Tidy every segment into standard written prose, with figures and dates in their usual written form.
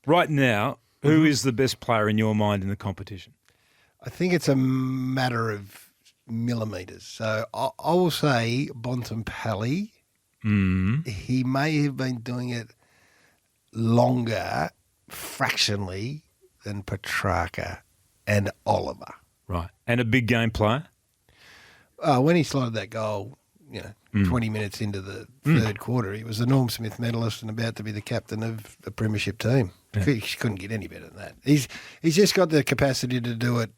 Right now, who is the best player in your mind in the competition? I think it's a matter of millimetres. So I will say Bontempelli. He may have been doing it longer, fractionally, than Petrarca and Oliver. Right. And a big game player? When he slotted that goal, 20 minutes into the third quarter, he was the Norm Smith medalist and about to be the captain of the premiership team. Yeah. He couldn't get any better than that. He's just got the capacity to do it,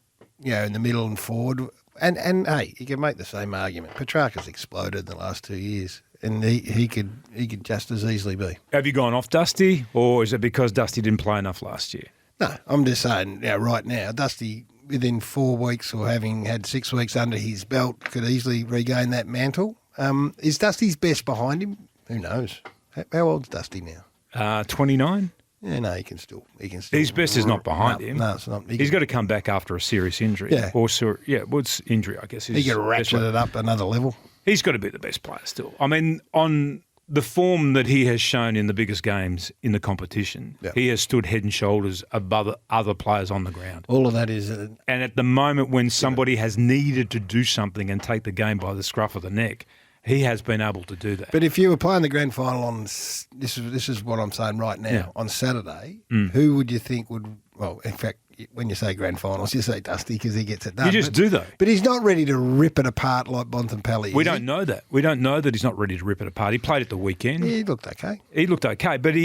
in the middle and forward. And hey, you can make the same argument. Petrarca's exploded in the last 2 years, and he could just as easily be. Have you gone off Dusty, or is it because Dusty didn't play enough last year? No, I'm just saying, right now, Dusty, within 4 weeks or having had 6 weeks under his belt, could easily regain that mantle. Is Dusty's best behind him? Who knows? How old's Dusty now? 29. Yeah, no, he can still. His best is not behind him. No, it's not. He's got to come back after a serious injury. Yeah. What's injury, I guess. He can ratchet it up another level. He's got to be the best player still. I mean, on the form that he has shown in the biggest games in the competition, he has stood head and shoulders above other players on the ground. All of that is... and at the moment when somebody has needed to do something and take the game by the scruff of the neck, he has been able to do that. But if you were playing the grand final on, this is what I'm saying right now, on Saturday, who would you think would, well, in fact, when you say grand finals, you say Dusty because he gets it done. You just do, though. But he's not ready to rip it apart like Bontempelli. We don't know that. We don't know that he's not ready to rip it apart. He played at the weekend. Yeah, he looked okay. But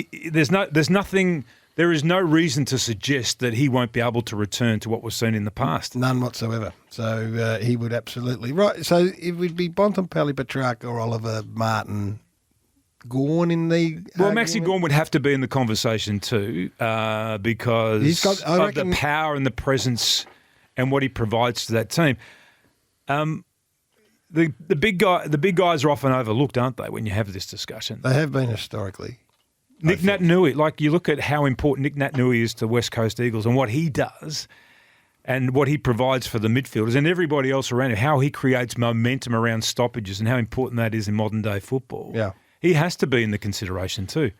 there is no reason to suggest that he won't be able to return to what was seen in the past. None whatsoever. So he would absolutely. Right. So it would be Bontempelli, Petrarca, or Oliver, Martin, Gawn in the Maxi Gawn would have to be in the conversation too because of the power and the presence and what he provides to that team. The big guys are often overlooked, aren't they, when you have this discussion? They have been historically. Nick Naitanui, like you look at how important Nick Naitanui is to West Coast Eagles and what he does and what he provides for the midfielders and everybody else around him, how he creates momentum around stoppages and how important that is in modern day football. Yeah. He has to be in the consideration too.